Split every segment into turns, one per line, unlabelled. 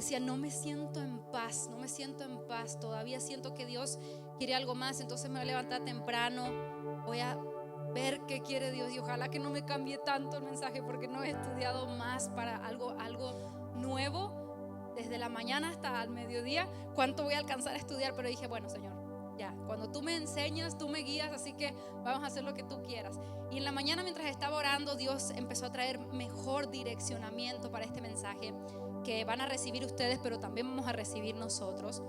decía, no me siento en paz, no me siento en paz, todavía siento que Dios quiere algo más. Entonces me voy a levantar temprano, voy a ver qué quiere Dios y ojalá que no me cambie tanto el mensaje, porque no he estudiado más para algo nuevo desde la mañana hasta el mediodía. ¿Cuánto voy a alcanzar a estudiar? Pero dije, bueno, Señor, ya, cuando tú me enseñas, tú me guías, así que vamos a hacer lo que tú quieras. Y en la mañana, mientras estaba orando, Dios empezó a traer mejor direccionamiento para este mensaje que van a recibir ustedes, pero también vamos a recibir nosotros.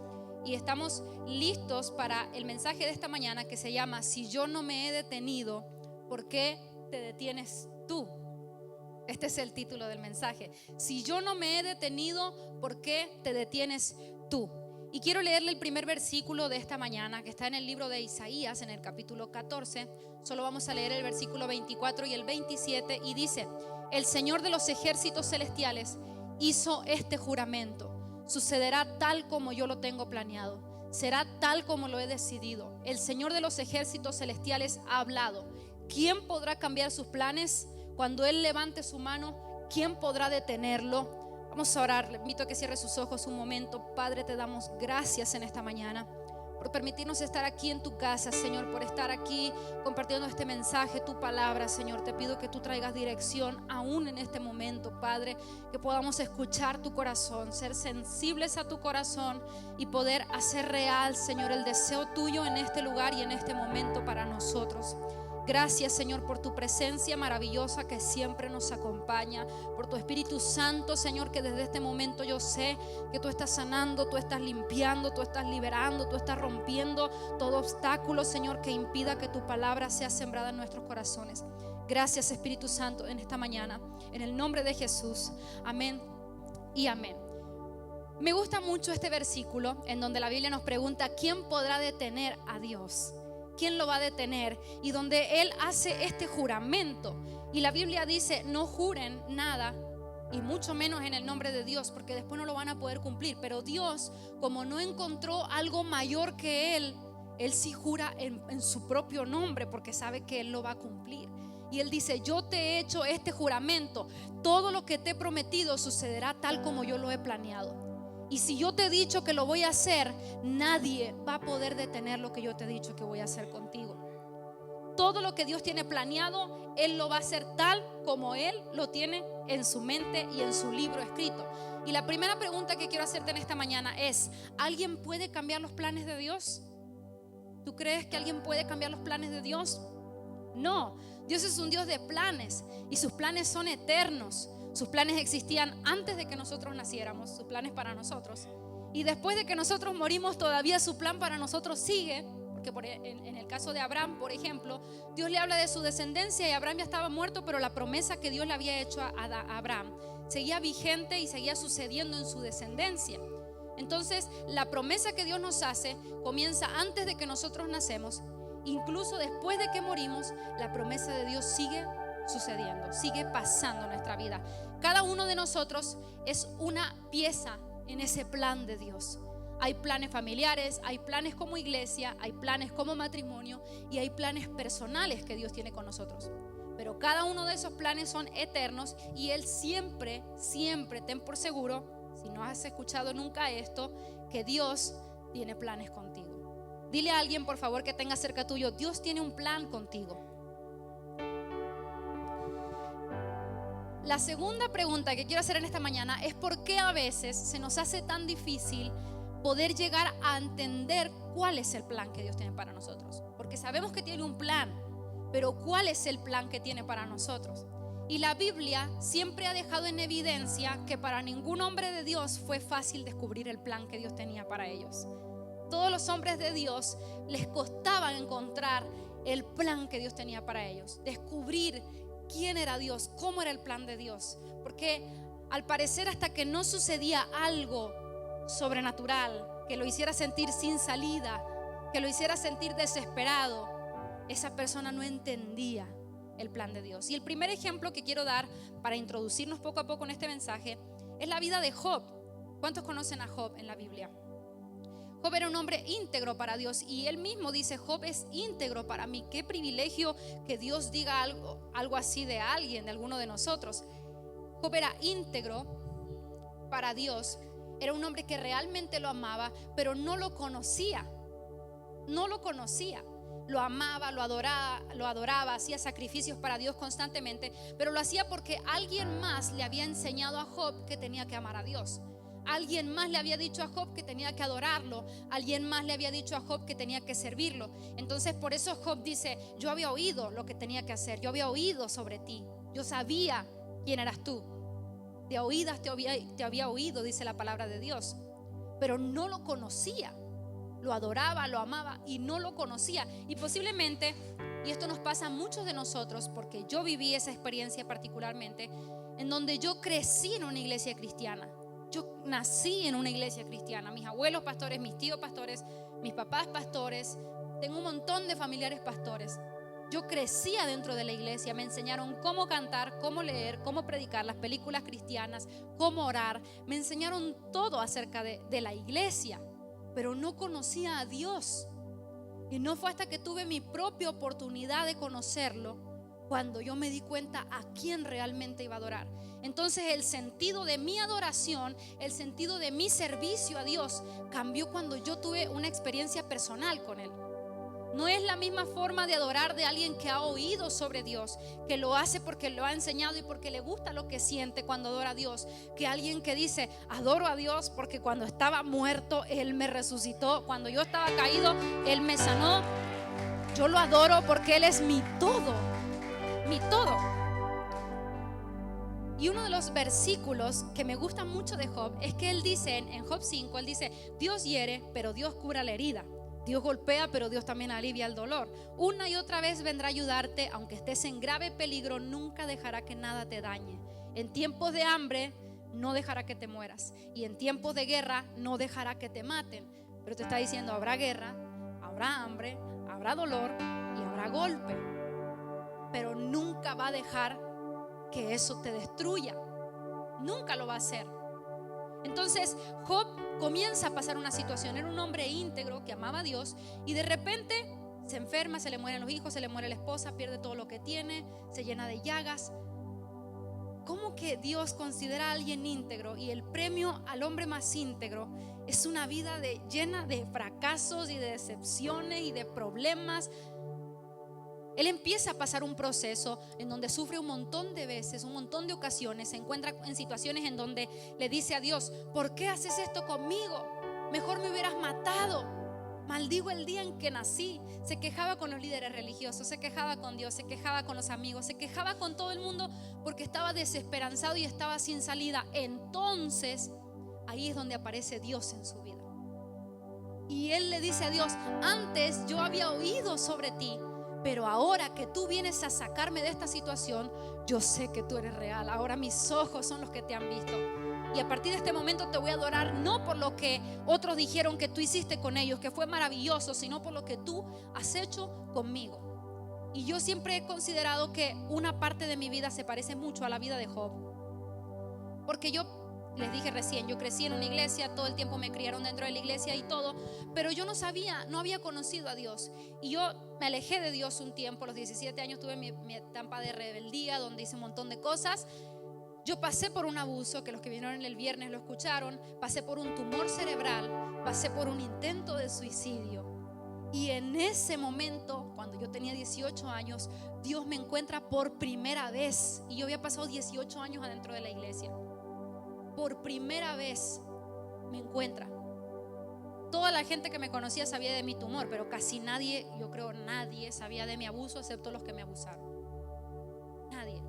Y estamos listos para el mensaje de esta mañana, que se llama: si yo no me he detenido, ¿por qué te detienes tú? Este es el título del mensaje. Si yo no me he detenido, ¿por qué te detienes tú? Y quiero leerle el primer versículo de esta mañana, que está en el libro de Isaías, en el capítulo 14. Solo vamos a leer el versículo 24 y el 27, y dice: el Señor de los ejércitos celestiales hizo este juramento: sucederá tal como yo lo tengo planeado, será tal como lo he decidido. El Señor de los ejércitos celestiales ha hablado. ¿Quién podrá cambiar sus planes? Cuando Él levante su mano, ¿quién podrá detenerlo? Vamos a orar. Le invito a que cierre sus ojos un momento. Padre, te damos gracias en esta mañana por permitirnos estar aquí en tu casa, Señor, por estar aquí compartiendo este mensaje, tu palabra, Señor. Te pido que tú traigas dirección aún en este momento, Padre, que podamos escuchar tu corazón, ser sensibles a tu corazón y poder hacer real, Señor, el deseo tuyo en este lugar y en este momento para nosotros. Gracias, Señor, por tu presencia maravillosa que siempre nos acompaña, por tu Espíritu Santo, Señor, que desde este momento yo sé que tú estás sanando, tú estás limpiando, tú estás liberando, tú estás rompiendo todo obstáculo, Señor, que impida que tu palabra sea sembrada en nuestros corazones. Gracias, Espíritu Santo, en esta mañana, en el nombre de Jesús. Amén y amén. Me gusta mucho este versículo en donde la Biblia nos pregunta: ¿quién podrá detener a Dios? ¿Quién lo va a detener? Y donde Él hace este juramento. Y la Biblia dice: no juren nada, y mucho menos en el nombre de Dios, porque después no lo van a poder cumplir. Pero Dios, como no encontró algo mayor que Él sí jura en su propio nombre, porque sabe que Él lo va a cumplir. Y Él dice: yo te he hecho este juramento, todo lo que te he prometido sucederá tal como yo lo he planeado. Y si yo te he dicho que lo voy a hacer, nadie va a poder detener lo que yo te he dicho que voy a hacer contigo. Todo lo que Dios tiene planeado, Él lo va a hacer tal como Él lo tiene en su mente y en su libro escrito. Y la primera pregunta que quiero hacerte en esta mañana es: ¿alguien puede cambiar los planes de Dios? ¿Tú crees que alguien puede cambiar los planes de Dios? No, Dios es un Dios de planes y sus planes son eternos. Sus planes existían antes de que nosotros naciéramos, sus planes para nosotros. Y después de que nosotros morimos, todavía su plan para nosotros sigue. Porque en el caso de Abraham, por ejemplo, Dios le habla de su descendencia y Abraham ya estaba muerto, pero la promesa que Dios le había hecho a Abraham seguía vigente y seguía sucediendo en su descendencia. Entonces, la promesa que Dios nos hace comienza antes de que nosotros nacemos. Incluso después de que morimos, la promesa de Dios sigue sucediendo, sigue pasando en nuestra vida. Cada uno de nosotros es una pieza en ese plan de Dios. Hay planes familiares, hay planes como iglesia, hay planes como matrimonio y hay planes personales que Dios tiene con nosotros. Pero cada uno de esos planes son eternos y Él siempre, siempre, ten por seguro, si no has escuchado nunca esto, que Dios tiene planes contigo. Dile a alguien, por favor, que tenga cerca tuyo: Dios tiene un plan contigo. La segunda pregunta que quiero hacer en esta mañana es: ¿por qué a veces se nos hace tan difícil poder llegar a entender cuál es el plan que Dios tiene para nosotros? Porque sabemos que tiene un plan, pero ¿cuál es el plan que tiene para nosotros? Y la Biblia siempre ha dejado en evidencia que para ningún hombre de Dios fue fácil descubrir el plan que Dios tenía para ellos. Todos los hombres de Dios les costaba encontrar el plan que Dios tenía para ellos, descubrir quién era Dios, cómo era el plan de Dios. Porque al parecer, hasta que no sucedía algo sobrenatural que lo hiciera sentir sin salida, que lo hiciera sentir desesperado, esa persona no entendía el plan de Dios. Y el primer ejemplo que quiero dar para introducirnos poco a poco en este mensaje es la vida de Job. ¿Cuántos conocen a Job en la Biblia? Job era un hombre íntegro para Dios y él mismo dice: Job es íntegro para mí. Qué privilegio que Dios diga algo así de alguien, de alguno de nosotros. Job era íntegro para Dios Era un hombre que realmente lo amaba, pero no lo conocía. No lo conocía. Lo amaba, lo adoraba, hacía sacrificios para Dios constantemente, pero lo hacía porque alguien más le había enseñado a Job que tenía que amar a Dios. Alguien más le había dicho a Job que tenía que adorarlo. Alguien más le había dicho a Job que tenía que servirlo. Entonces por eso Job dice: yo había oído lo que tenía que hacer, yo había oído sobre ti, yo sabía quién eras tú. De oídas te había oído, dice la palabra de Dios, pero no lo conocía. Lo adoraba, lo amaba y no lo conocía. Y posiblemente, y esto nos pasa a muchos de nosotros, porque yo viví esa experiencia particularmente, en donde yo crecí en una iglesia cristiana. Yo nací en una iglesia cristiana. Mis abuelos pastores, mis tíos pastores, mis papás pastores. Tengo un montón de familiares pastores. Yo crecía dentro de la iglesia. Me enseñaron cómo cantar, cómo leer, cómo predicar, las películas cristianas, cómo orar. Me enseñaron todo acerca de la iglesia, pero no conocía a Dios. Y no fue hasta que tuve mi propia oportunidad de conocerlo cuando yo me di cuenta a quién realmente iba a adorar. Entonces el sentido de mi adoración, el sentido de mi servicio a Dios cambió cuando yo tuve una experiencia personal con Él. No es la misma forma de adorar de alguien que ha oído sobre Dios, que lo hace porque lo ha enseñado y porque le gusta lo que siente cuando adora a Dios, que alguien que dice: adoro a Dios porque cuando estaba muerto Él me resucitó, cuando yo estaba caído Él me sanó. Yo lo adoro porque Él es mi todo, mi todo. Y uno de los versículos que me gusta mucho de Job es que él dice en Job 5, él dice: Dios hiere, pero Dios cura la herida. Dios golpea, pero Dios también alivia el dolor. Una y otra vez vendrá a ayudarte, aunque estés en grave peligro, nunca dejará que nada te dañe. En tiempos de hambre no dejará que te mueras, y en tiempos de guerra no dejará que te maten. Pero te está diciendo: habrá guerra, habrá hambre, habrá dolor y habrá golpe, pero nunca va a dejar que eso te destruya. Nunca lo va a hacer. Entonces Job comienza a pasar una situación. Era un hombre íntegro que amaba a Dios, y de repente se enferma, se le mueren los hijos, se le muere la esposa, pierde todo lo que tiene, se llena de llagas. ¿Cómo que Dios considera a alguien íntegro y el premio al hombre más íntegro es una vida llena de fracasos y de decepciones y de problemas? Él empieza a pasar un proceso en donde sufre un montón de veces, un montón de ocasiones. Se encuentra en situaciones en donde le dice a Dios: ¿por qué haces esto conmigo? Mejor me hubieras matado. Maldigo el día en que nací. Se quejaba con los líderes religiosos, se quejaba con Dios, se quejaba con los amigos, se quejaba con todo el mundo porque estaba desesperanzado y estaba sin salida. Entonces ahí es donde aparece Dios en su vida. Y él le dice a Dios: antes yo había oído sobre ti, pero ahora que tú vienes a sacarme de esta situación, yo sé que tú eres real. Ahora mis ojos son los que te han visto. Y a partir de este momento te voy a adorar, no por lo que otros dijeron que tú hiciste con ellos, que fue maravilloso, sino por lo que tú has hecho conmigo. Y yo siempre he considerado que una parte de mi vida se parece mucho a la vida de Job. Porque les dije recién, yo crecí en una iglesia, todo el tiempo me criaron dentro de la iglesia y todo, pero yo no había conocido a Dios. Y yo me alejé de Dios un tiempo. A los 17 años tuve mi etapa de rebeldía, donde hice un montón de cosas. Yo pasé por un abuso, que los que vinieron el viernes lo escucharon. Pasé por un tumor cerebral, pasé por un intento de suicidio. Y en ese momento, cuando yo tenía 18 años, Dios me encuentra por primera vez. Y yo había pasado 18 años adentro de la iglesia. Por primera vez me encuentra. Toda la gente que me conocía sabía de mi tumor, pero casi nadie, yo creo nadie sabía de mi abuso, excepto los que me abusaron. Nadie.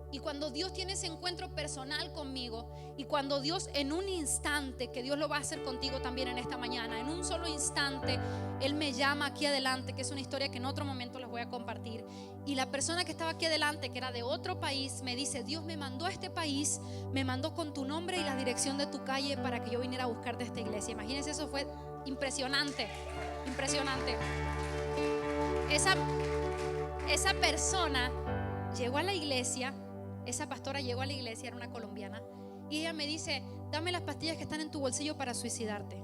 Y cuando Dios tiene ese encuentro personal conmigo, y cuando Dios en un instante, que Dios lo va a hacer contigo también en esta mañana, en un solo instante Él me llama aquí adelante, que es una historia que en otro momento les voy a compartir. Y la persona que estaba aquí adelante, que era de otro país, me dice: Dios me mandó a este país, me mandó con tu nombre y la dirección de tu calle para que yo viniera a buscarte a esta iglesia. Imagínense, eso fue impresionante, impresionante. Esa persona llegó a la iglesia. Esa pastora llegó a la iglesia, era una colombiana, y ella me dice: dame las pastillas que están en tu bolsillo para suicidarte.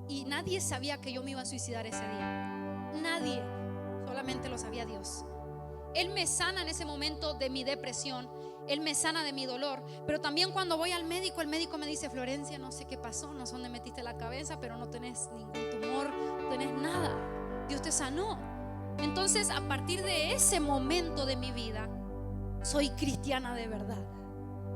Y nadie sabía que yo me iba a suicidar ese día. Nadie, solamente lo sabía Dios. Él me sana en ese momento de mi depresión. Él me sana de mi dolor. Pero también cuando voy al médico, el médico me dice: Florencia, no sé qué pasó, no sé dónde metiste la cabeza, pero no tenés ningún tumor, no tenés nada. Dios te sanó. Entonces, a partir de ese momento de mi vida, soy cristiana de verdad.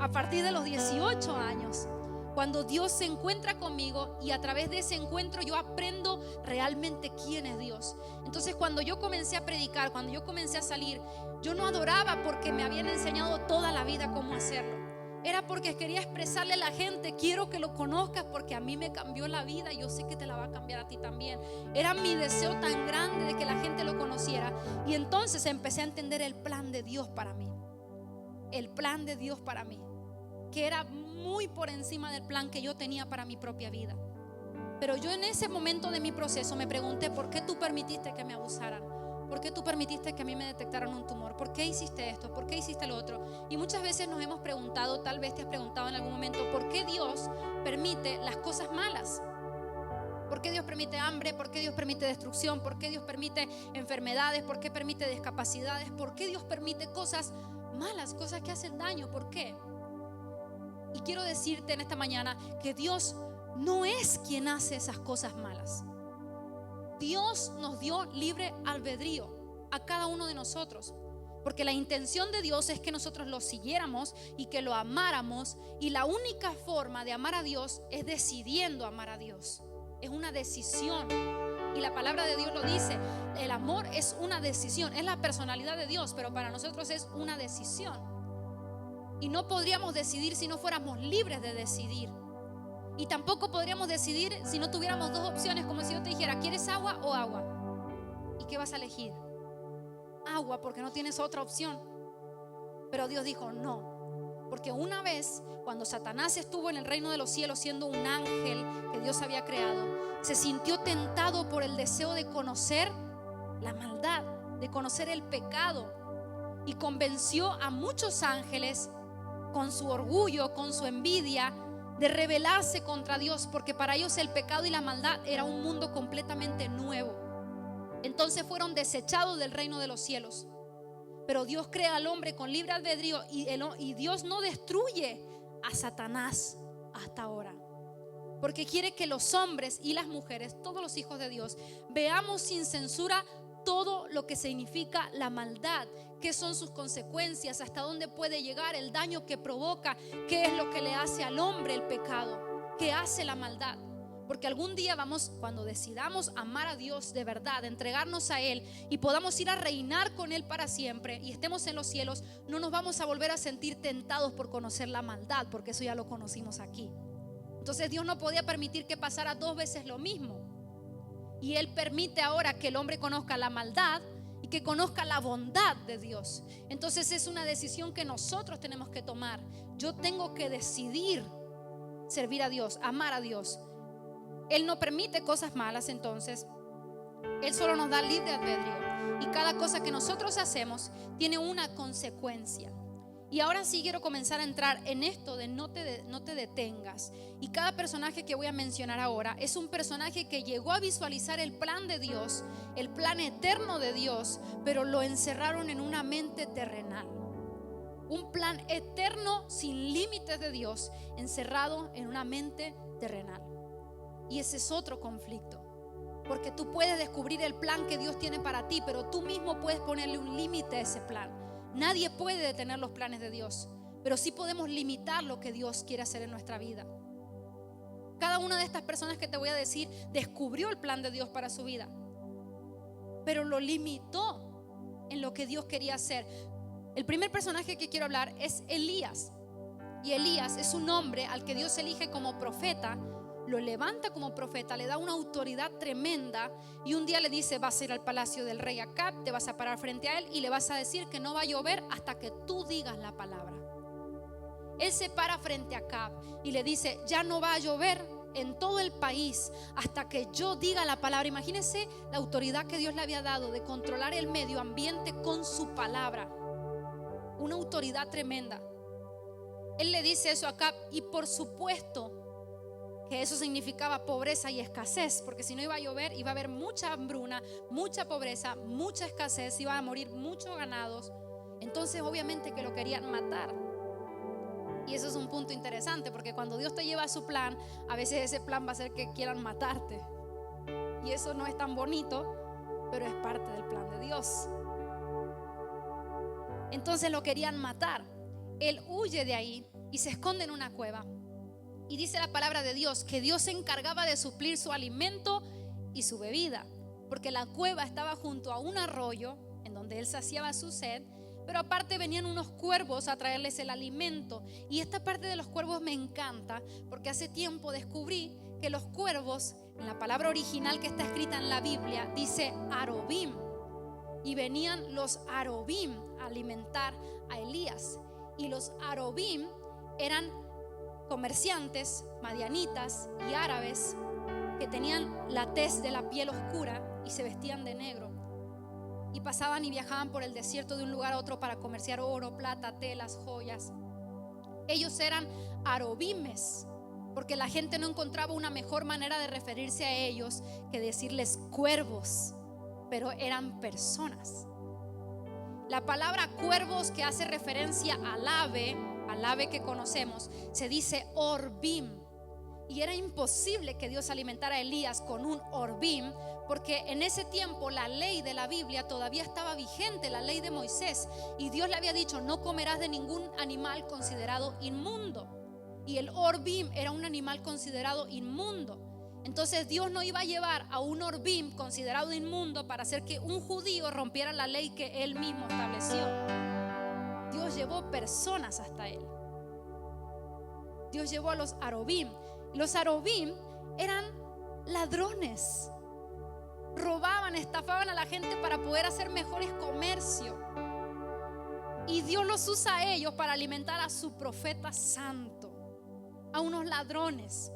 A partir de los 18 años, cuando Dios se encuentra conmigo y a través de ese encuentro yo aprendo realmente quién es Dios. Entonces, cuando yo comencé a predicar, cuando yo comencé a salir, yo no adoraba porque me habían enseñado toda la vida cómo hacerlo. Era porque quería expresarle a la gente: quiero que lo conozcas porque a mí me cambió la vida y yo sé que te la va a cambiar a ti también. Era mi deseo tan grande de que la gente lo conociera. Y entonces empecé a entender el plan de Dios para mí. El plan de Dios para mí, que era muy por encima del plan que yo tenía para mi propia vida. Pero yo en ese momento de mi proceso me pregunté: ¿por qué tú permitiste que me abusaran? ¿Por qué tú permitiste que a mí me detectaran un tumor? ¿Por qué hiciste esto? ¿Por qué hiciste lo otro? Y muchas veces nos hemos preguntado, tal vez te has preguntado en algún momento, ¿por qué Dios permite las cosas malas? ¿Por qué Dios permite hambre? ¿Por qué Dios permite destrucción? ¿Por qué Dios permite enfermedades? ¿Por qué permite discapacidades? ¿Por qué Dios permite cosas malas, cosas que hacen daño? ¿Por qué? Y quiero decirte en esta mañana que Dios no es quien hace esas cosas malas. Dios nos dio libre albedrío a cada uno de nosotros, porque la intención de Dios es que nosotros lo siguiéramos y que lo amáramos. Y la única forma de amar a Dios es decidiendo amar a Dios. Es una decisión. Y la palabra de Dios lo dice: el amor es una decisión. Es la personalidad de Dios, pero para nosotros es una decisión. Y no podríamos decidir si no fuéramos libres de decidir. Y tampoco podríamos decidir si no tuviéramos dos opciones, como si yo te dijera: ¿quieres agua o agua? ¿Y qué vas a elegir? Agua, porque no tienes otra opción. Pero Dios dijo no, porque una vez cuando Satanás estuvo en el reino de los cielos siendo un ángel que Dios había creado, se sintió tentado por el deseo de conocer la maldad, de conocer el pecado, y convenció a muchos ángeles con su orgullo, con su envidia, de rebelarse contra Dios, porque para ellos el pecado y la maldad era un mundo completamente nuevo. Entonces fueron desechados del reino de los cielos. Pero Dios crea al hombre con libre albedrío, y Dios no destruye a Satanás hasta ahora, porque quiere que los hombres y las mujeres, todos los hijos de Dios, veamos sin censura todo lo que significa la maldad, qué son sus consecuencias, hasta dónde puede llegar, el daño que provoca, qué es lo que le hace al hombre el pecado, qué hace la maldad. Porque algún día cuando decidamos amar a Dios de verdad, entregarnos a Él y podamos ir a reinar con Él para siempre y estemos en los cielos, no nos vamos a volver a sentir tentados por conocer la maldad, porque eso ya lo conocimos aquí. Entonces Dios no podía permitir que pasara dos veces lo mismo. Y Él permite ahora que el hombre conozca la maldad y que conozca la bondad de Dios. Entonces es una decisión que nosotros tenemos que tomar. Yo tengo que decidir servir a Dios, amar a Dios. Él no permite cosas malas, entonces Él solo nos da libre albedrío. Y cada cosa que nosotros hacemos tiene una consecuencia. Y ahora sí quiero comenzar a entrar en esto de no te detengas. Y cada personaje que voy a mencionar ahora es un personaje que llegó a visualizar el plan de Dios, el plan eterno de Dios, pero lo encerraron en una mente terrenal. Un plan eterno sin límites de Dios, encerrado en una mente terrenal. Y ese es otro conflicto, porque tú puedes descubrir el plan que Dios tiene para ti, pero tú mismo puedes ponerle un límite a ese plan. Nadie puede detener los planes de Dios, pero sí podemos limitar lo que Dios quiere hacer en nuestra vida. Cada una de estas personas que te voy a decir descubrió el plan de Dios para su vida, pero lo limitó en lo que Dios quería hacer. El primer personaje que quiero hablar es Elías. Y Elías es un hombre al que Dios elige como profeta, lo levanta como profeta, le da una autoridad tremenda, y un día le dice: vas a ir al palacio del rey Acab, te vas a parar frente a él y le vas a decir que no va a llover hasta que tú digas la palabra. Él se para frente a Acab y le dice: ya no va a llover en todo el país hasta que yo diga la palabra. Imagínense la autoridad que Dios le había dado de controlar el medio ambiente con su palabra, una autoridad tremenda. Él le dice eso a Acab, y por supuesto que eso significaba pobreza y escasez, porque si no iba a llover, iba a haber mucha hambruna, mucha pobreza, mucha escasez, iban a morir muchos ganados. Entonces obviamente que lo querían matar. Y eso es un punto interesante, porque cuando Dios te lleva a su plan, a veces ese plan va a hacer que quieran matarte. Y eso no es tan bonito, pero es parte del plan de Dios. Entonces lo querían matar. Él huye de ahí y se esconde en una cueva. Y dice la palabra de Dios que Dios se encargaba de suplir su alimento y su bebida, porque la cueva estaba junto a un arroyo en donde él saciaba su sed. Pero aparte venían unos cuervos a traerles el alimento. Y esta parte de los cuervos me encanta, porque hace tiempo descubrí que los cuervos, en la palabra original que está escrita en la Biblia, dice arobim. Y venían los arobim a alimentar a Elías. Y los arobim eran comerciantes madianitas y árabes que tenían la tez de la piel oscura y se vestían de negro. Y pasaban y viajaban por el desierto de un lugar a otro para comerciar oro, plata, telas, joyas. Ellos eran arobimes, porque la gente no encontraba una mejor manera de referirse a ellos que decirles cuervos, pero eran personas. La palabra cuervos, que hace referencia al ave que conocemos, se dice orbim. Y era imposible que Dios alimentara a Elías con un orbim, porque en ese tiempo la ley de la Biblia todavía estaba vigente, la ley de Moisés, y Dios le había dicho: no comerás de ningún animal considerado inmundo. Y el orbim era un animal considerado inmundo. Entonces Dios no iba a llevar a un orbim considerado inmundo para hacer que un judío rompiera la ley que él mismo estableció. Dios llevó personas hasta él. Dios llevó a los arobim. Los arobim eran ladrones. Robaban, estafaban a la gente para poder hacer mejores comercios. Y Dios los usa a ellos para alimentar a su profeta santo, a unos ladrones.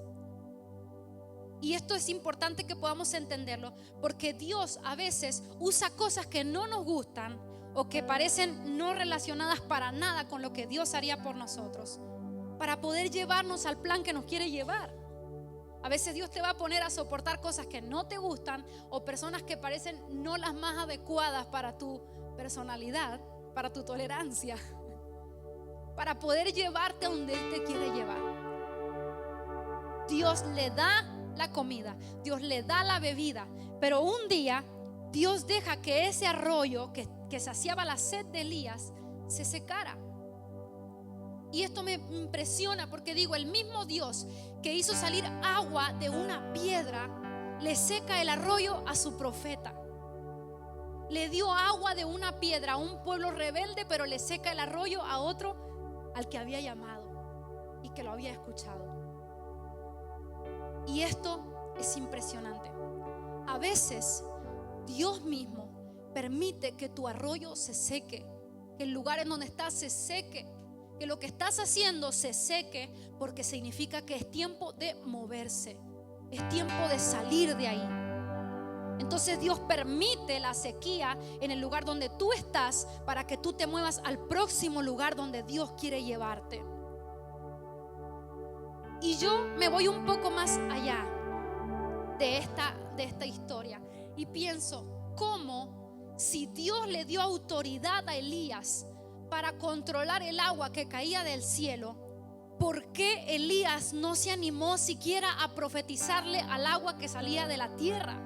Y esto es importante que podamos entenderlo, porque Dios a veces usa cosas que no nos gustan o que parecen no relacionadas para nada con lo que Dios haría por nosotros, para poder llevarnos al plan que nos quiere llevar. A veces Dios te va a poner a soportar cosas que no te gustan, o personas que parecen no las más adecuadas para tu personalidad, para tu tolerancia, para poder llevarte a donde Él te quiere llevar. Dios le da la comida, Dios le da la bebida, pero un día Dios deja que ese arroyo que saciaba la sed de Elías se secara. Y esto me impresiona, porque digo, el mismo Dios que hizo salir agua de una piedra le seca el arroyo a su profeta. Le dio agua de una piedra a un pueblo rebelde, pero le seca el arroyo a otro al que había llamado y que lo había escuchado. Y esto es impresionante. A veces Dios mismo permite que tu arroyo se seque, que el lugar en donde estás se seque, que lo que estás haciendo se seque, porque significa que es tiempo de moverse, es tiempo de salir de ahí. Entonces Dios permite la sequía en el lugar donde tú estás, para que tú te muevas al próximo lugar donde Dios quiere llevarte. Y yo me voy un poco más allá de esta historia y pienso, ¿cómo, si Dios le dio autoridad a Elías para controlar el agua que caía del cielo, por qué Elías no se animó siquiera a profetizarle al agua que salía de la tierra?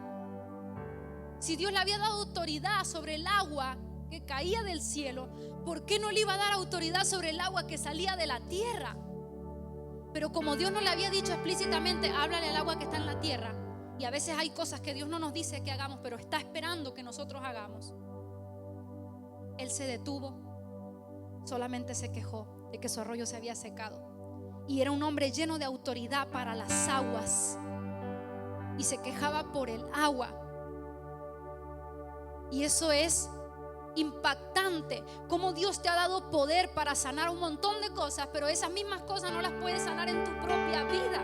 Si Dios le había dado autoridad sobre el agua que caía del cielo, ¿por qué no le iba a dar autoridad sobre el agua que salía de la tierra? Pero como Dios no le había dicho explícitamente, háblale al agua que está en la tierra, y a veces hay cosas que Dios no nos dice que hagamos, pero está esperando que nosotros hagamos, Él se detuvo, solamente se quejó de que su arroyo se había secado. Y era un hombre lleno de autoridad para las aguas, y se quejaba por el agua. Y eso es impactante, cómo Dios te ha dado poder para sanar un montón de cosas, pero esas mismas cosas no las puedes sanar en tu propia vida.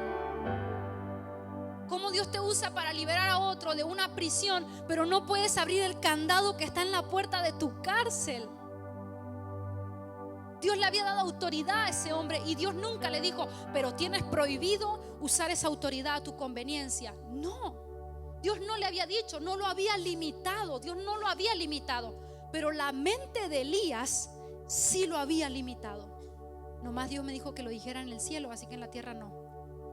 Cómo Dios te usa para liberar a otro de una prisión, pero no puedes abrir el candado que está en la puerta de tu cárcel. Dios le había dado autoridad a ese hombre, y Dios nunca le dijo, pero tienes prohibido usar esa autoridad a tu conveniencia. No, Dios no le había dicho, no lo había limitado. Dios no lo había limitado, pero la mente de Elías sí lo había limitado. Nomás Dios me dijo que lo dijera en el cielo, así que en la tierra no.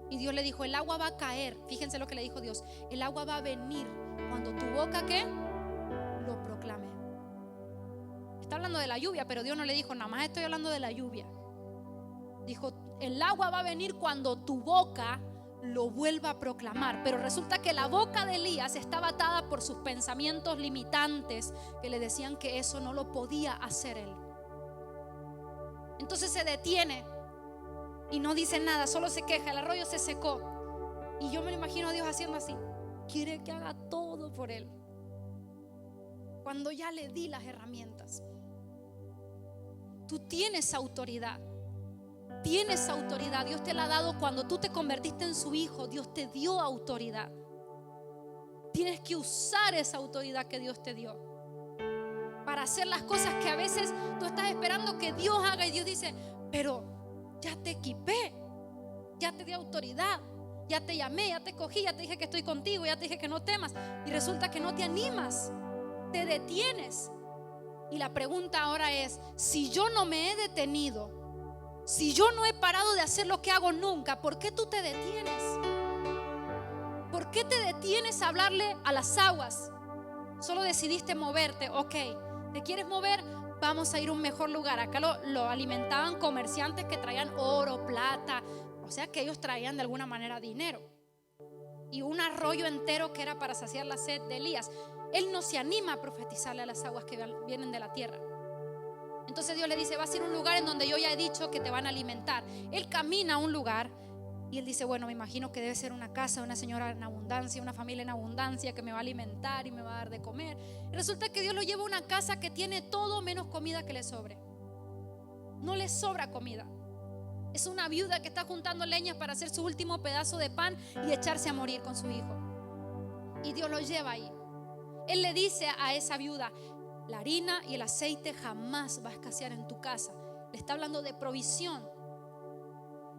Y Dios le dijo, el agua va a caer. Fíjense lo que le dijo Dios. El agua va a venir cuando tu boca, ¿qué? Lo proclame. Está hablando de la lluvia, pero Dios no le dijo, nada más estoy hablando de la lluvia. Dijo, el agua va a venir cuando tu boca lo vuelva a proclamar. Pero resulta que la boca de Elías estaba atada por sus pensamientos limitantes que le decían que eso no lo podía hacer él. Entonces se detiene y no dice nada, solo se queja. El arroyo se secó. Y yo me lo imagino a Dios haciendo así. Quiere que haga todo por él, cuando ya le di las herramientas. Tú tienes autoridad. Tienes autoridad. Dios te la ha dado cuando tú te convertiste en su hijo. Dios te dio autoridad. Tienes que usar esa autoridad que Dios te dio para hacer las cosas que a veces tú estás esperando que Dios haga. Y Dios dice, pero ya te equipé, ya te di autoridad, ya te llamé, ya te cogí, ya te dije que estoy contigo, ya te dije que no temas. Y resulta que no te animas, te detienes. Y la pregunta ahora es, si yo no me he detenido, si yo no he parado de hacer lo que hago nunca, ¿por qué tú te detienes? ¿Por qué te detienes a hablarle a las aguas? Solo decidiste moverte. Ok, ¿te quieres mover? Vamos a ir a un mejor lugar. Acá lo alimentaban comerciantes que traían oro, plata. O sea que ellos traían de alguna manera dinero. Y un arroyo entero que era para saciar la sed de Elías. Él no se anima a profetizarle a las aguas que vienen de la tierra. Entonces Dios le dice, vas a ir a un lugar en donde yo ya he dicho que te van a alimentar. Él camina a un lugar y él dice, bueno, me imagino que debe ser una casa de una señora en abundancia, una familia en abundancia que me va a alimentar y me va a dar de comer. Y resulta que Dios lo lleva a una casa que tiene todo menos comida que le sobre. No le sobra comida. Es una viuda que está juntando leñas para hacer su último pedazo de pan y echarse a morir con su hijo. Y Dios lo lleva ahí. Él le dice a esa viuda, la harina y el aceite jamás va a escasear en tu casa. Le está hablando de provisión.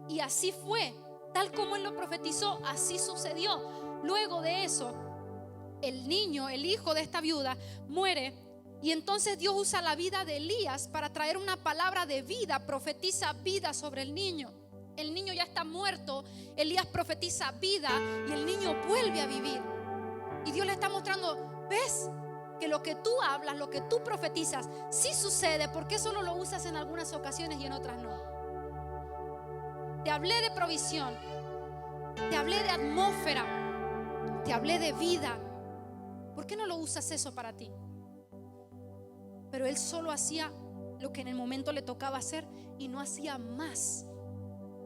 Y así fue, tal como él lo profetizó, así sucedió. Luego de eso, el niño, el hijo de esta viuda, muere. Y entonces Dios usa la vida de Elías para traer una palabra de vida, profetiza vida sobre el niño. El niño ya está muerto, Elías profetiza vida y el niño vuelve a vivir. Y Dios le está mostrando, ¿ves? Que lo que tú hablas, lo que tú profetizas, sí sucede. ¿Por qué solo lo usas en algunas ocasiones y en otras no? Te hablé de provisión, te hablé de atmósfera, te hablé de vida. ¿Por qué no lo usas eso para ti? Pero él solo hacía lo que en el momento le tocaba hacer y no hacía más.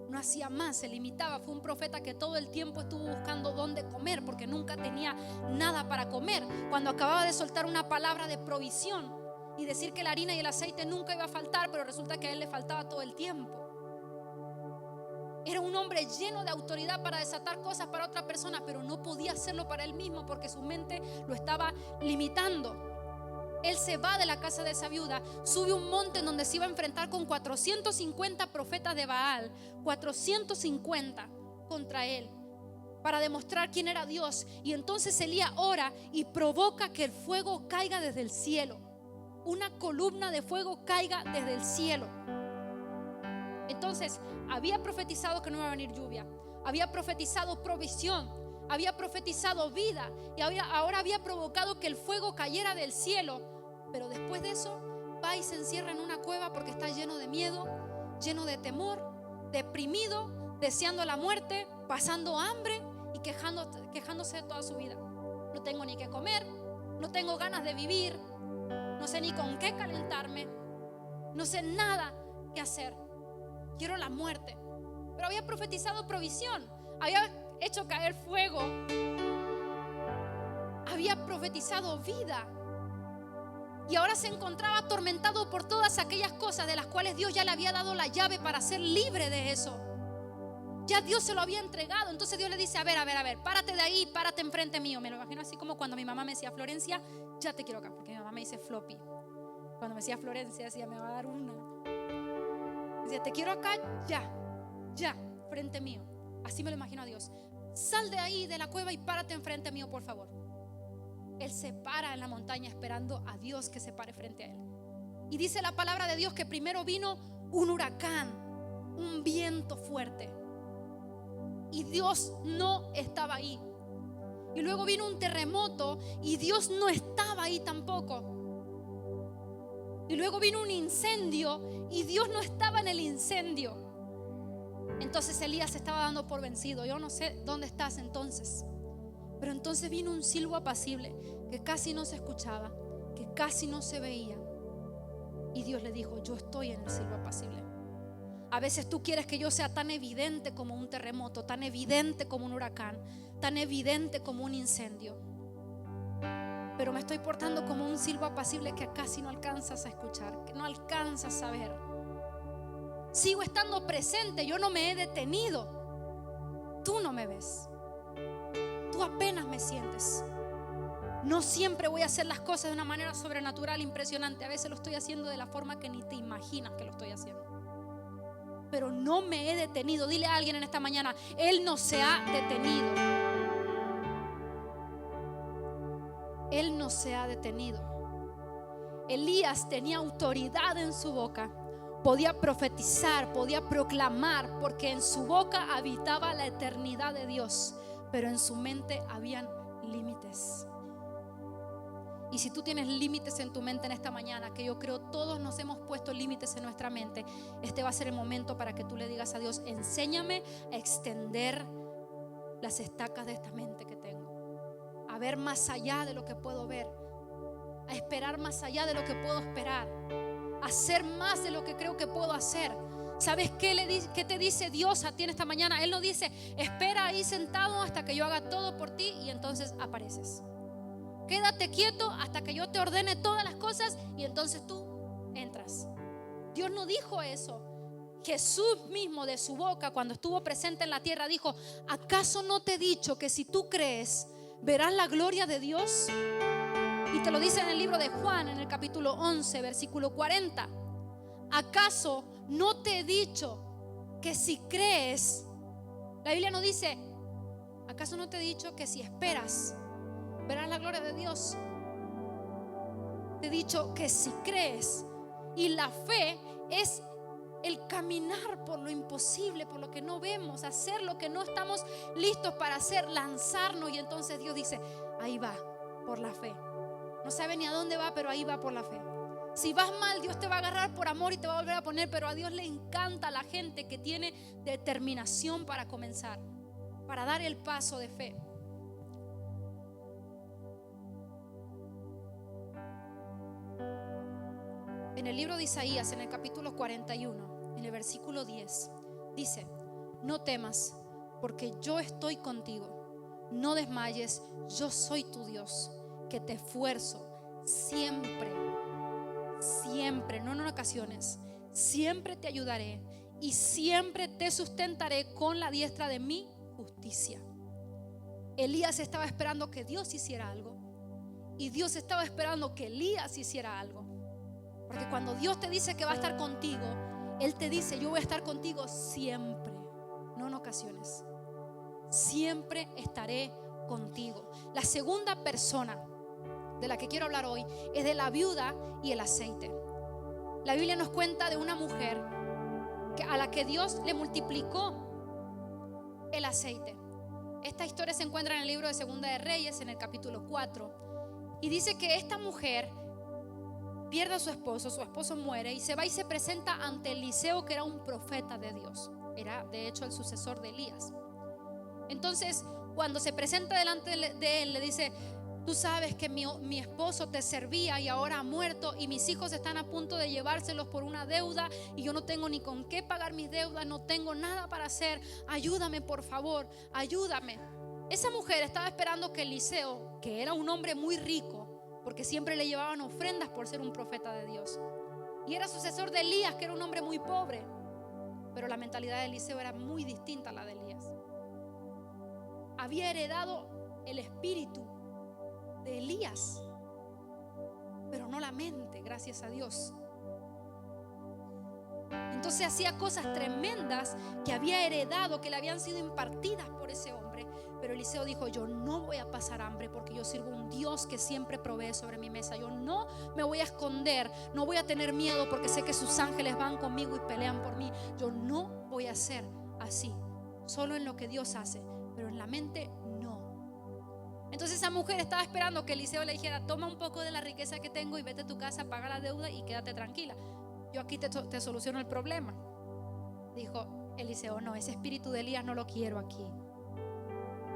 No hacía más, se limitaba. Fue un profeta que todo el tiempo estuvo buscando dónde comer, porque nunca tenía nada para comer. Cuando acababa de soltar una palabra de provisión y decir que la harina y el aceite nunca iba a faltar, pero resulta que a él le faltaba todo el tiempo. Era un hombre lleno de autoridad para desatar cosas para otra persona, pero no podía hacerlo para él mismo porque su mente lo estaba limitando. Él se va de la casa de esa viuda, sube un monte en donde se iba a enfrentar con 450 profetas de Baal, 450 contra él, para demostrar quién era Dios. Y entonces Elías ora y provoca que el fuego caiga desde el cielo, una columna de fuego caiga desde el cielo. Entonces había profetizado que no iba a venir lluvia, había profetizado provisión, había profetizado vida y ahora había provocado que el fuego cayera del cielo. Pero después de eso va y se encierra en una cueva porque está lleno de miedo, lleno de temor, deprimido, deseando la muerte, pasando hambre y quejándose de toda su vida. No tengo ni qué comer, no tengo ganas de vivir, no sé ni con qué calentarme, no sé nada qué hacer, quiero la muerte. Pero había profetizado provisión, había hecho caer fuego, había profetizado vida. Y ahora se encontraba atormentado por todas aquellas cosas de las cuales Dios ya le había dado la llave para ser libre de eso. Ya Dios se lo había entregado. Entonces Dios le dice, a ver, párate de ahí, párate enfrente mío. Me lo imagino así como cuando mi mamá me decía, Florencia, ya te quiero acá. Porque mi mamá me dice floppy. Cuando me decía Florencia, decía, me va a dar una. Decía, te quiero acá, ya, frente mío. Así me lo imagino a Dios. Sal de ahí, de la cueva y párate enfrente mío, por favor. Él se para en la montaña esperando a Dios que se pare frente a él. Y dice la palabra de Dios que primero vino un huracán un viento fuerte y Dios no estaba ahí. Y luego vino un terremoto y Dios no estaba ahí tampoco. Y luego vino un incendio y Dios no estaba en el incendio. Entonces Elías se estaba dando por vencido. Yo no sé dónde estás entonces, pero entonces vino un silbo apacible que casi no se escuchaba, que casi no se veía. Y Dios le dijo: yo estoy en el silbo apacible. A veces tú quieres que yo sea tan evidente como un terremoto, tan evidente como un huracán, tan evidente como un incendio, pero me estoy portando como un silbo apacible que casi no alcanzas a escuchar, que no alcanzas a ver. Sigo estando presente, yo no me he detenido. Tú no me ves, tú apenas me sientes. No siempre voy a hacer las cosas de una manera sobrenatural, impresionante. A veces lo estoy haciendo de la forma que ni te imaginas que lo estoy haciendo, pero no me he detenido. Dile a alguien en esta mañana: Él no se ha detenido. Él no se ha detenido. Elías tenía autoridad en su boca. Podía profetizar, podía proclamar, porque en su boca habitaba la eternidad de Dios, pero en su mente habían límites. Y si tú tienes límites en tu mente en esta mañana, que yo creo todos nos hemos puesto límites en nuestra mente, este va a ser el momento para que tú le digas a Dios: enséñame a extender las estacas de esta mente que tengo, a ver más allá de lo que puedo ver, a esperar más allá de lo que puedo esperar, a hacer más de lo que creo que puedo hacer. ¿Sabes qué te dice Dios a ti en esta mañana? Él no dice: espera ahí sentado hasta que yo haga todo por ti y entonces apareces. Quédate quieto hasta que yo te ordene todas las cosas y entonces tú entras. Dios no dijo eso. Jesús mismo, de su boca, cuando estuvo presente en la tierra, dijo: ¿acaso no te he dicho que si tú crees verás la gloria de Dios? Y te lo dice en el libro de Juan, en el capítulo 11, versículo 40. ¿Acaso no te he dicho que si crees? La Biblia no dice: ¿acaso no te he dicho que si esperas verás la gloria de Dios? Te he dicho que si crees. Y la fe es el caminar por lo imposible, por lo que no vemos, hacer lo que no estamos listos para hacer, lanzarnos. Y entonces Dios dice: ahí va, por la fe. No sabe ni a dónde va, pero ahí va por la fe. Si vas mal, Dios te va a agarrar por amor y te va a volver a poner. Pero a Dios le encanta la gente que tiene determinación para comenzar, para dar el paso de fe. En el libro de Isaías, en el capítulo 41, en el versículo 10, dice: no temas, porque yo estoy contigo. No desmayes, yo soy tu Dios, que te esfuerzo siempre, siempre, no en ocasiones. Siempre te ayudaré y siempre te sustentaré con la diestra de mi justicia. Elías estaba esperando que Dios hiciera algo, y Dios estaba esperando que Elías hiciera algo. Porque cuando Dios te dice que va a estar contigo, Él te dice: yo voy a estar contigo siempre, no en ocasiones. Siempre estaré contigo. La segunda persona de la que quiero hablar hoy es de la viuda y el aceite. La Biblia nos cuenta de una mujer a la que Dios le multiplicó el aceite. Esta historia se encuentra en el libro de Segunda de Reyes, en el capítulo 4. Y dice que esta mujer pierde a su esposo muere y se va y se presenta ante Eliseo, que era un profeta de Dios. Era de hecho el sucesor de Elías. Entonces, cuando se presenta delante de él, le dice: tú sabes que mi esposo te servía y ahora ha muerto, y mis hijos están a punto de llevárselos por una deuda, y yo no tengo ni con qué pagar mis deudas, no tengo nada para hacer. Ayúdame, por favor, ayúdame. Esa mujer estaba esperando que Eliseo, que era un hombre muy rico, porque siempre le llevaban ofrendas por ser un profeta de Dios, y era sucesor de Elías, que era un hombre muy pobre, pero la mentalidad de Eliseo era muy distinta a la de Elías. Había heredado el espíritu de Elías, pero no la mente, gracias a Dios. Entonces hacía cosas tremendas que había heredado, que le habían sido impartidas por ese hombre. Pero Eliseo dijo: yo no voy a pasar hambre, porque yo sirvo a un Dios que siempre provee sobre mi mesa. Yo no me voy a esconder, no voy a tener miedo, porque sé que sus ángeles van conmigo y pelean por mí. Yo no voy a ser así, solo en lo que Dios hace, pero en la mente no. Entonces esa mujer estaba esperando que Eliseo le dijera: toma un poco de la riqueza que tengo y vete a tu casa, paga la deuda y quédate tranquila, yo aquí te soluciono el problema. Dijo Eliseo: no, ese espíritu de Elías no lo quiero aquí,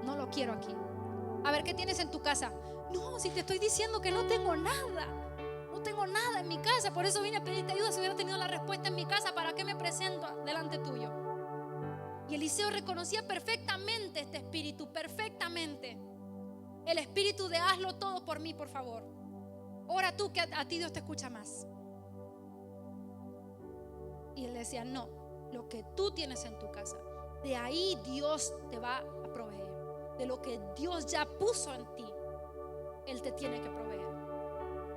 no lo quiero aquí. A ver, ¿qué tienes en tu casa? No, si te estoy diciendo que no tengo nada, no tengo nada en mi casa, por eso vine a pedirte ayuda. Si hubiera tenido la respuesta en mi casa, ¿para qué me presento delante tuyo? Y Eliseo reconocía perfectamente este espíritu, perfectamente. El espíritu de hazlo todo por mí, por favor. Ora tú, que a ti Dios te escucha más. Y él decía: no, lo que tú tienes en tu casa, de ahí Dios te va a proveer. De lo que Dios ya puso en ti, Él te tiene que proveer.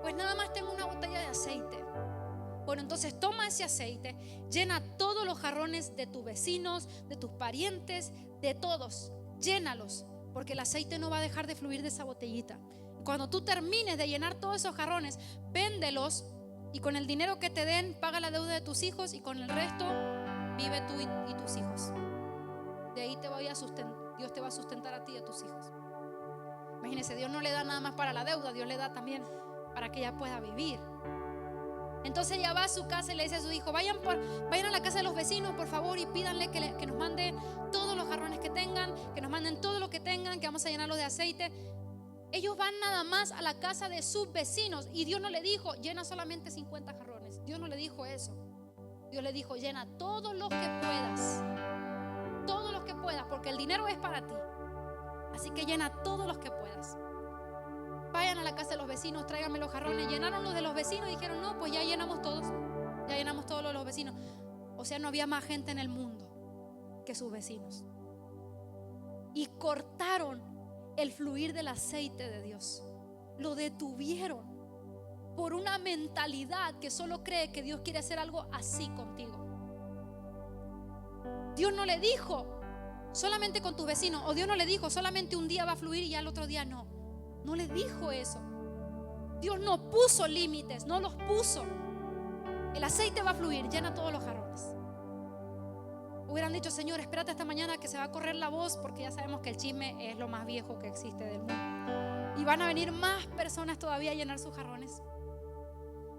Pues nada más tengo una botella de aceite. Bueno, entonces toma ese aceite, llena todos los jarrones de tus vecinos, de tus parientes, de todos, llénalos, porque el aceite no va a dejar de fluir de esa botellita. Cuando tú termines de llenar todos esos jarrones, véndelos, y con el dinero que te den paga la deuda de tus hijos, y con el resto vive tú y tus hijos. De ahí Dios te va a sustentar a ti y a tus hijos. Imagínense, Dios no le da nada más para la deuda, Dios le da también para que ella pueda vivir. Entonces ella va a su casa y le dice a su hijo: vayan a la casa de los vecinos, por favor, y pídanle que nos manden todos los jarrones que tengan, que nos manden todo lo que tengan, que vamos a llenarlos de aceite. Ellos van nada más a la casa de sus vecinos, y Dios no le dijo: llena solamente 50 jarrones. Dios no le dijo eso. Dios le dijo: llena todos los que puedas, todos los que puedas, porque el dinero es para ti. Así que llena todos los que puedas. Vayan a la casa de los vecinos, tráiganme los jarrones. Llenaron los de los vecinos y dijeron: no, pues ya llenamos todos. Ya llenamos todos los de los vecinos. O sea, no había más gente en el mundo que sus vecinos. Y cortaron el fluir del aceite de Dios. Lo detuvieron por una mentalidad que solo cree que Dios quiere hacer algo así contigo. Dios no le dijo: solamente con tus vecinos, o Dios no le dijo: solamente un día va a fluir y ya el otro día no. No le dijo eso. Dios no puso límites, no los puso. El aceite va a fluir, llena todos los jarrones. Hubieran dicho: Señor, espérate hasta mañana que se va a correr la voz, porque ya sabemos que el chisme es lo más viejo que existe del mundo, y van a venir más personas todavía a llenar sus jarrones.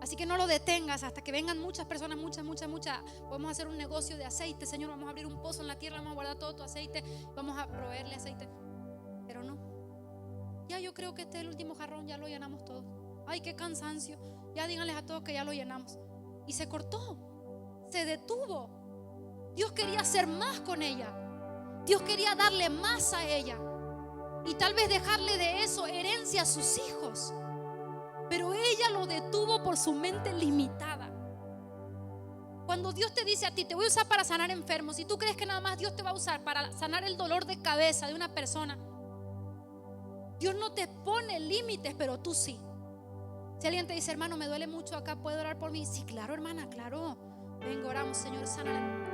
Así que no lo detengas hasta que vengan muchas personas, muchas. Podemos hacer un negocio de aceite, Señor, vamos a abrir un pozo en la tierra, vamos a guardar todo tu aceite, vamos a proveerle aceite. Pero no. Ya yo creo que este es el último jarrón, ya lo llenamos todo. Ay, qué cansancio. Ya díganles a todos que ya lo llenamos. Y se cortó, se detuvo. Dios quería hacer más con ella. Dios quería darle más a ella, y tal vez dejarle de eso herencia a sus hijos. Pero ella lo detuvo por su mente limitada. Cuando Dios te dice a ti: te voy a usar para sanar enfermos, y tú crees que nada más Dios te va a usar para sanar el dolor de cabeza de una persona, Dios no te pone límites, pero tú sí. Si alguien te dice: hermano, me duele mucho acá, ¿puede orar por mí? Sí, claro, hermana, claro. Venga, oramos, Señor, sánala.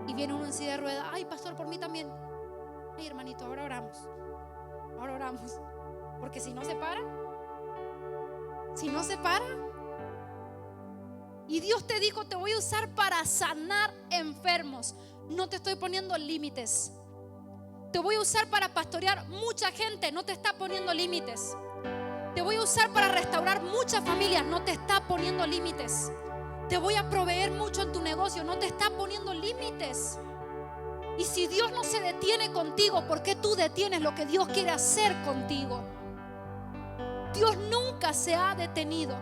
Y viene uno en silla de ruedas: ay, pastor, por mí también. Ay, hermanito, ahora oramos. Ahora oramos. Porque si no se para, y Dios te dijo: te voy a usar para sanar enfermos, no te estoy poniendo límites. Te voy a usar para pastorear mucha gente, no te está poniendo límites. Te voy a usar para restaurar muchas familias, no te está poniendo límites. Te voy a proveer mucho en tu negocio, no te está poniendo límites. Y si Dios no se detiene contigo, ¿por qué tú detienes lo que Dios quiere hacer contigo? Dios nunca se ha detenido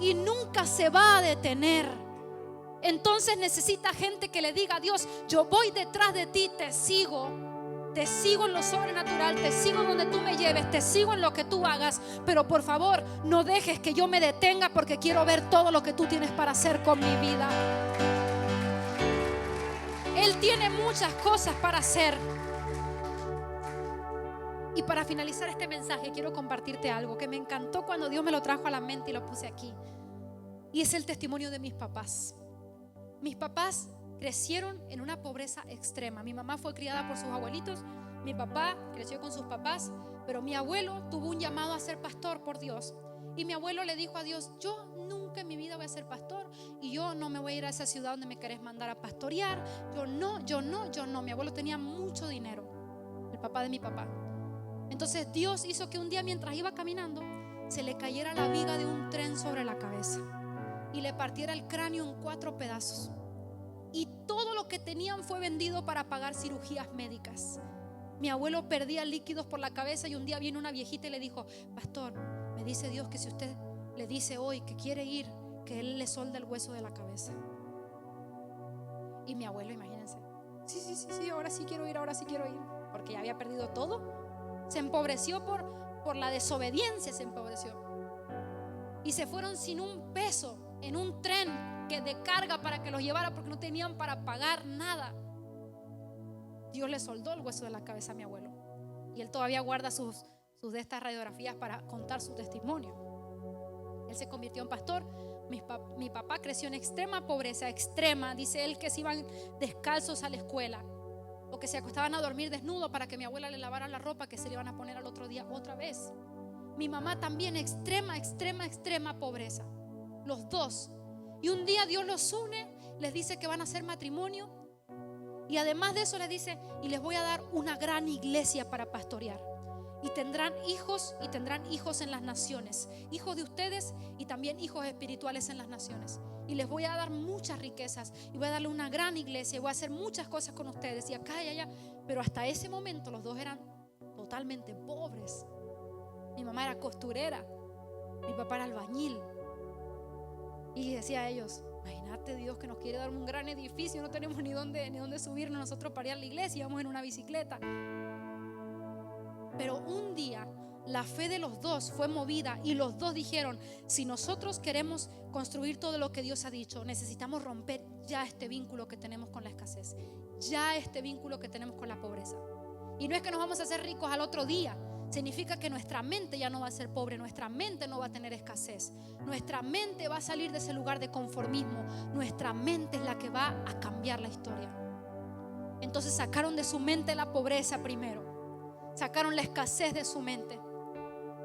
y nunca se va a detener. Entonces necesita gente que le diga a Dios: yo voy detrás de ti, te sigo en lo sobrenatural, te sigo donde tú me lleves, te sigo en lo que tú hagas, pero por favor no dejes que yo me detenga, porque quiero ver todo lo que tú tienes para hacer con mi vida. Él tiene muchas cosas para hacer. Y para finalizar este mensaje, quiero compartirte algo que me encantó cuando Dios me lo trajo a la mente y lo puse aquí. Y es el testimonio de mis papás. Mis papás crecieron en una pobreza extrema. Mi mamá fue criada por sus abuelitos, mi papá creció con sus papás, pero mi abuelo tuvo un llamado a ser pastor por Dios. Y mi abuelo le dijo a Dios: yo nunca nunca en mi vida voy a ser pastor, y yo no me voy a ir a esa ciudad donde me querés mandar a pastorear. Yo no. Mi abuelo tenía mucho dinero, el papá de mi papá. Entonces Dios hizo que un día, mientras iba caminando, se le cayera la viga de un tren sobre la cabeza y le partiera el cráneo en 4 pedazos. Y todo lo que tenían fue vendido para pagar cirugías médicas. Mi abuelo perdía líquidos por la cabeza, y un día vino una viejita y le dijo: pastor, me dice Dios que si usted le dice hoy que quiere ir, que Él le solda el hueso de la cabeza. Y mi abuelo, imagínense, sí, ahora sí quiero ir, porque ya había perdido todo. Se empobreció por la desobediencia, se empobreció. Y se fueron sin un peso en un tren que de carga para que los llevara, porque no tenían para pagar nada. Dios le soldó el hueso de la cabeza a mi abuelo, y él todavía guarda sus de estas radiografías para contar su testimonio. Él se convirtió en pastor. Mi papá creció en extrema pobreza, extrema. Dice él que se iban descalzos a la escuela, o que se acostaban a dormir desnudos para que mi abuela le lavara la ropa que se le iban a poner al otro día otra vez. Mi mamá también, extrema pobreza, los dos. Y un día Dios los une, les dice que van a hacer matrimonio, y además de eso les dice: y les voy a dar una gran iglesia para pastorear, y tendrán hijos en las naciones, hijos de ustedes y también hijos espirituales en las naciones. Y les voy a dar muchas riquezas, y voy a darle una gran iglesia, y voy a hacer muchas cosas con ustedes, y acá y allá. Pero hasta ese momento los dos eran totalmente pobres. Mi mamá era costurera, mi papá era albañil. Y decía a ellos: imagínate, Dios que nos quiere dar un gran edificio, no tenemos ni dónde subirnos nosotros para ir a la iglesia, íbamos en una bicicleta. Pero un día la fe de los dos fue movida, y los dos dijeron: si nosotros queremos construir todo lo que Dios ha dicho, necesitamos romper ya este vínculo que tenemos con la escasez, ya este vínculo que tenemos con la pobreza. Y no es que nos vamos a hacer ricos al otro día. Significa que nuestra mente ya no va a ser pobre, nuestra mente no va a tener escasez, nuestra mente va a salir de ese lugar de conformismo. Nuestra mente es la que va a cambiar la historia. Entonces sacaron de su mente la pobreza primero, sacaron la escasez de su mente.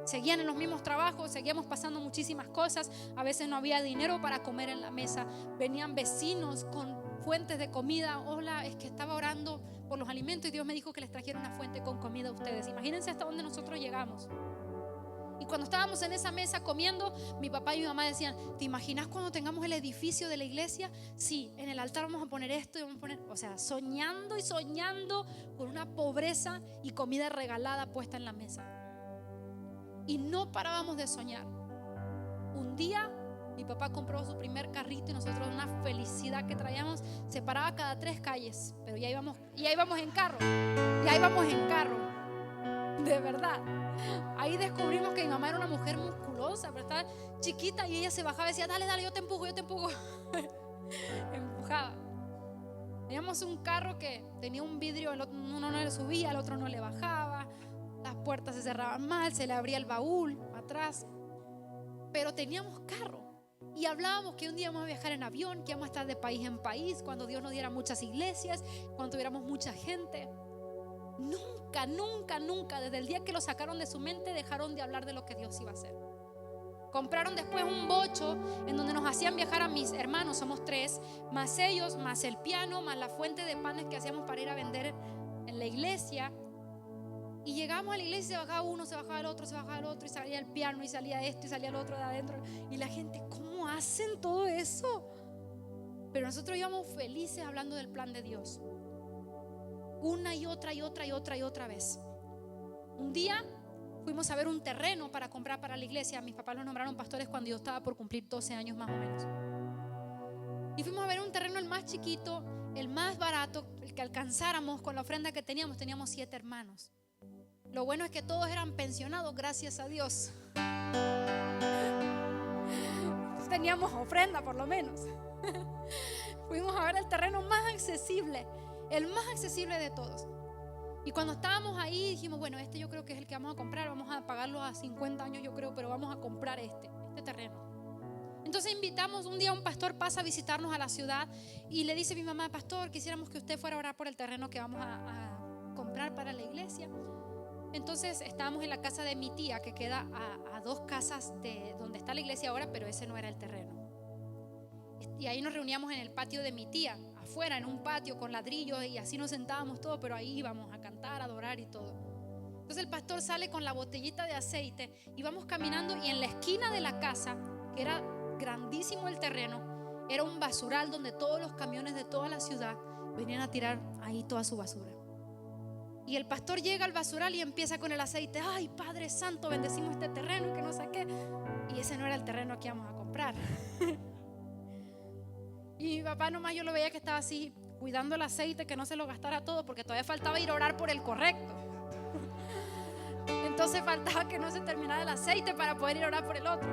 Seguían en los mismos trabajos, seguíamos pasando muchísimas cosas. A veces no había dinero para comer en la mesa. Venían vecinos con fuentes de comida. Hola, es que estaba orando por los alimentos y Dios me dijo que les trajera una fuente con comida a ustedes. Imagínense hasta dónde nosotros llegamos. Y cuando estábamos en esa mesa comiendo, mi papá y mi mamá decían: ¿te imaginas cuando tengamos el edificio de la iglesia? Sí, en el altar vamos a poner esto y vamos a poner, o sea, soñando y soñando con una pobreza y comida regalada puesta en la mesa. Y no parábamos de soñar. Un día mi papá compró su primer carrito, y nosotros, una felicidad que traíamos, se paraba cada 3 calles, pero ya íbamos en carro, de verdad. Ahí descubrimos que mi mamá era una mujer musculosa, pero estaba chiquita, y ella se bajaba y decía: dale, yo te empujo. Empujaba. Teníamos un carro que tenía un vidrio, uno no le subía, el otro no le bajaba, las puertas se cerraban mal, se le abría el baúl atrás, pero teníamos carro. Y hablábamos que un día vamos a viajar en avión, que vamos a estar de país en país, cuando Dios nos diera muchas iglesias, cuando tuviéramos mucha gente. Nunca, desde el día que lo sacaron de su mente, dejaron de hablar de lo que Dios iba a hacer. Compraron después un bocho en donde nos hacían viajar a mis hermanos, somos 3, más ellos, más el piano, más la fuente de panes que hacíamos para ir a vender en la iglesia. Y llegamos a la iglesia y se bajaba uno, se bajaba el otro, y salía el piano, y salía esto, y salía el otro de adentro. Y la gente: ¿cómo hacen todo eso? Pero nosotros íbamos felices hablando del plan de Dios, una y otra vez. Un día fuimos a ver un terreno para comprar para la iglesia. Mis papás los nombraron pastores cuando yo estaba por cumplir 12 años más o menos. Y fuimos a ver un terreno, el más chiquito, el más barato, el que alcanzáramos con la ofrenda que teníamos. Teníamos 7 hermanos. Lo bueno es que todos eran pensionados, gracias a Dios. Teníamos ofrenda por lo menos. Fuimos a ver el terreno más accesible, el más accesible de todos. Y cuando estábamos ahí dijimos: bueno, este yo creo que es el que vamos a comprar. Vamos a pagarlo a 50 años yo creo, pero vamos a comprar este terreno. Entonces invitamos un día a un pastor, pasa a visitarnos a la ciudad, y le dice a mi mamá: pastor, quisiéramos que usted fuera a orar por el terreno que vamos a comprar para la iglesia. Entonces estábamos en la casa de mi tía, que queda a 2 casas de donde está la iglesia ahora, pero ese no era el terreno. Y ahí nos reuníamos en el patio de mi tía, afuera, en un patio con ladrillos, y así nos sentábamos todos, pero ahí íbamos a cantar, a adorar y todo. Entonces el pastor sale con la botellita de aceite y vamos caminando, y en la esquina de la casa, que era grandísimo el terreno, era un basural donde todos los camiones de toda la ciudad venían a tirar ahí toda su basura. Y el pastor llega al basural y empieza con el aceite. Ay, Padre Santo, bendecimos este terreno, que no sé qué. Y ese no era el terreno que íbamos a comprar. Y mi papá nomás yo lo veía que estaba así cuidando el aceite, que no se lo gastara todo, porque todavía faltaba ir a orar por el correcto. Entonces faltaba que no se terminara el aceite para poder ir a orar por el otro.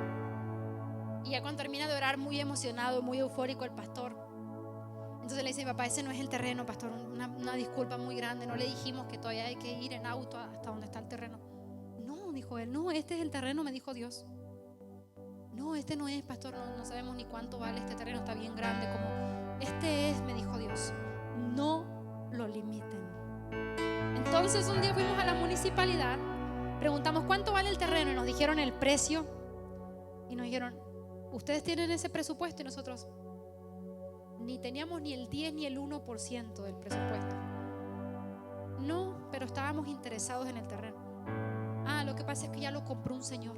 Y ya cuando termina de orar, muy emocionado, muy eufórico el pastor, entonces le dice: papá, ese no es el terreno, pastor, una disculpa muy grande, no le dijimos que todavía hay que ir en auto hasta donde está el terreno. No, dijo él, no, este es el terreno, me dijo Dios. No, este no es, pastor, no sabemos ni cuánto vale este terreno, está bien grande, como este es, me dijo Dios. No lo limiten. Entonces un día fuimos a la municipalidad, preguntamos cuánto vale el terreno y nos dijeron el precio. Y nos dijeron: ¿ustedes tienen ese presupuesto? Y nosotros ni teníamos ni el 10 ni el 1% del presupuesto. No, pero estábamos interesados en el terreno. Ah, lo que pasa es que ya lo compró un señor.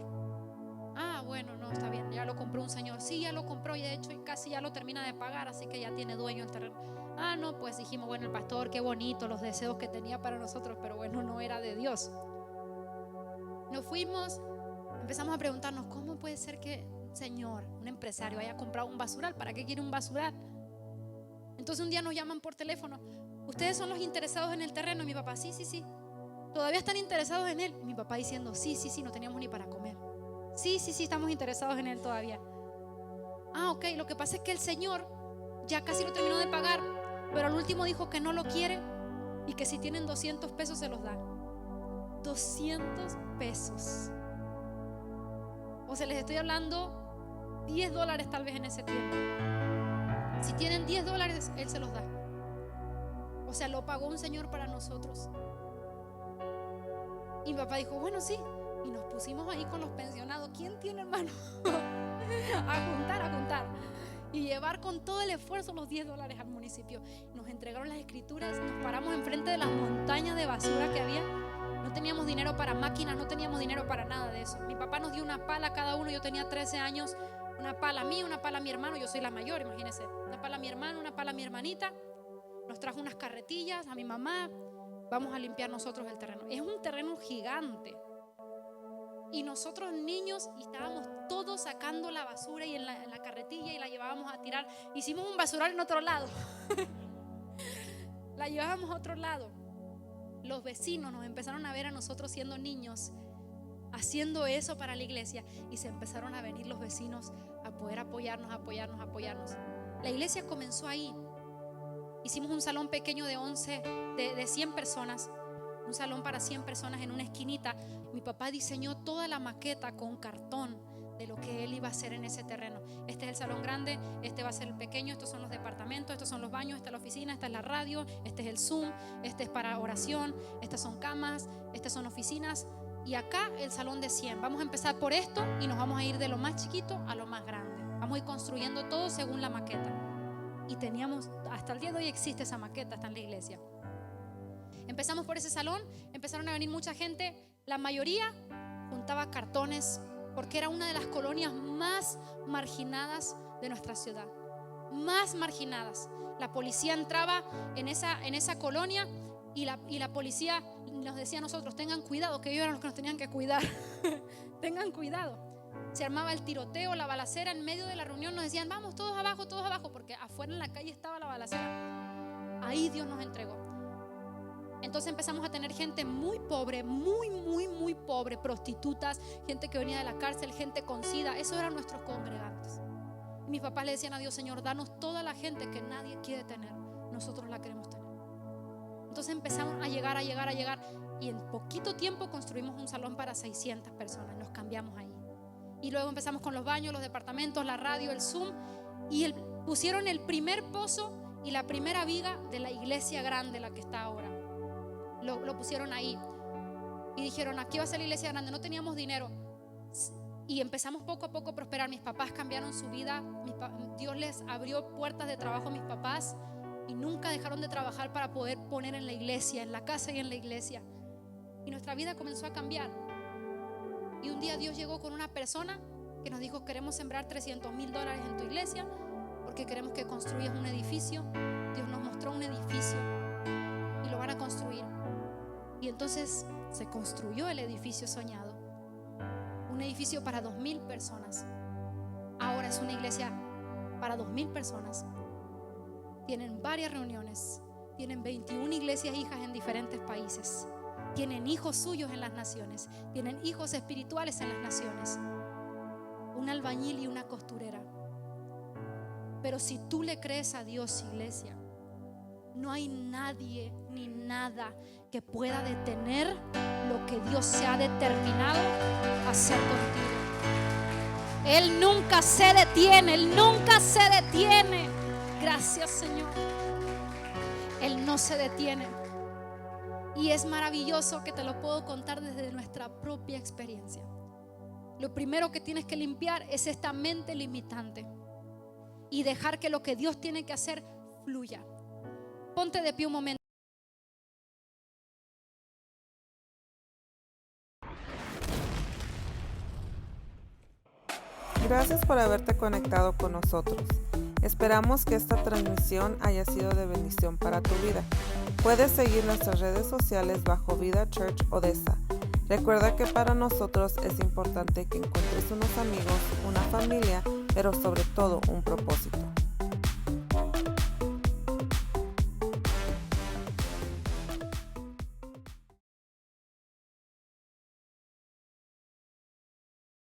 Ah, bueno, no, está bien, ya lo compró un señor. Sí, ya lo compró y de hecho casi ya lo termina de pagar, así que ya tiene dueño el terreno. Ah, no, pues dijimos, bueno, el pastor, qué bonito los deseos que tenía para nosotros, pero bueno, no era de Dios. Nos fuimos, empezamos a preguntarnos, ¿cómo puede ser que un señor, un empresario, haya comprado un basural? ¿Para qué quiere un basural? Entonces un día nos llaman por teléfono: ¿ustedes son los interesados en el terreno? Y mi papá: sí. ¿Todavía están interesados en él? Y mi papá diciendo: sí, no teníamos ni para comer. Sí, estamos interesados en él todavía. Ah, ok, lo que pasa es que el señor ya casi lo terminó de pagar, pero al último dijo que no lo quiere y que si tienen 200 pesos se los da. 200 pesos. O sea, les estoy hablando $10 tal vez en ese tiempo. Si tienen $10, él se los da. O sea, lo pagó un señor para nosotros. Y mi papá dijo: bueno, sí. Y nos pusimos ahí con los pensionados. ¿Quién tiene, hermano? a juntar. Y llevar con todo el esfuerzo los $10 al municipio. Nos entregaron las escrituras. Nos paramos enfrente de las montañas de basura que había. No teníamos dinero para máquinas, no teníamos dinero para nada de eso. Mi papá nos dio una pala a cada uno. Yo tenía 13 años. Una pala a mí, una pala a mi hermano. Yo soy la mayor, imagínense. Una pala a mi hermano, una pala a mi hermanita. Nos trajo unas carretillas a mi mamá. Vamos a limpiar nosotros el terreno. Es un terreno gigante. Y nosotros niños, y estábamos todos sacando la basura y en la carretilla, y la llevábamos a tirar. Hicimos un basural en otro lado. La llevábamos a otro lado. Los vecinos nos empezaron a ver a nosotros siendo niños haciendo eso para la iglesia, y se empezaron a venir los vecinos a poder apoyarnos. La iglesia comenzó ahí. Hicimos un salón pequeño de 100 personas, un salón para 100 personas en una esquinita. Mi papá diseñó toda la maqueta con cartón de lo que él iba a hacer en ese terreno. Este es el salón grande, este va a ser el pequeño, estos son los departamentos, estos son los baños, esta es la oficina, esta es la radio, este es el Zoom, este es para oración, estas son camas, estas son oficinas, y acá el salón de 100. Vamos a empezar por esto y nos vamos a ir de lo más chiquito a lo más grande. Vamos a ir construyendo todo según la maqueta. Y teníamos, hasta el día de hoy existe esa maqueta, está en la iglesia. Empezamos por ese salón, empezaron a venir mucha gente. La mayoría juntaba cartones, porque era una de las colonias más marginadas de nuestra ciudad. Más marginadas. La policía entraba en esa colonia y la policía nos decía a nosotros: tengan cuidado, que ellos eran los que nos tenían que cuidar. Tengan cuidado. Se armaba el tiroteo, la balacera. En medio de la reunión nos decían: vamos todos abajo, porque afuera en la calle estaba la balacera. Ahí Dios nos entregó. Entonces empezamos a tener gente muy pobre, muy pobre, prostitutas, gente que venía de la cárcel, gente con SIDA. Esos eran nuestros congregantes. Y mis papás le decían a Dios: Señor, danos toda la gente que nadie quiere tener, nosotros la queremos tener. Entonces empezamos a llegar, y en poquito tiempo construimos un salón para 600 personas. Nos cambiamos ahí. Y luego empezamos con los baños, los departamentos, la radio, el Zoom, y pusieron el primer pozo y la primera viga de la iglesia grande, la que está ahora. Lo pusieron ahí y dijeron: aquí va a ser la iglesia grande. No teníamos dinero. Y empezamos poco a poco a prosperar. Mis papás cambiaron su vida. Dios les abrió puertas de trabajo a mis papás y nunca dejaron de trabajar para poder poner en la iglesia, en la casa y en la iglesia. Y nuestra vida comenzó a cambiar. Y un día Dios llegó con una persona que nos dijo: queremos sembrar $300,000 en tu iglesia porque queremos que construyas un edificio. Dios nos mostró un edificio y lo van a construir. Y entonces se construyó el edificio soñado. Un edificio para 2,000 personas. Ahora es una iglesia para 2,000 personas. Tienen varias reuniones. Tienen 21 iglesias hijas en diferentes países. Tienen hijos suyos en las naciones. Tienen hijos espirituales en las naciones. Un albañil y una costurera. Pero si tú le crees a Dios, iglesia, no hay nadie ni nada que pueda detener lo que Dios se ha determinado a hacer contigo. Él nunca se detiene, Él nunca se detiene. Gracias, Señor. Él no se detiene. Y es maravilloso que te lo puedo contar desde nuestra propia experiencia. Lo primero que tienes que limpiar es esta mente limitante y dejar que lo que Dios tiene que hacer fluya. Ponte de pie un momento.
Gracias por haberte conectado con nosotros. Esperamos que esta transmisión haya sido de bendición para tu vida. Puedes seguir nuestras redes sociales bajo Vida Church Odessa. Recuerda que para nosotros es importante que encuentres unos amigos, una familia, pero sobre todo un propósito.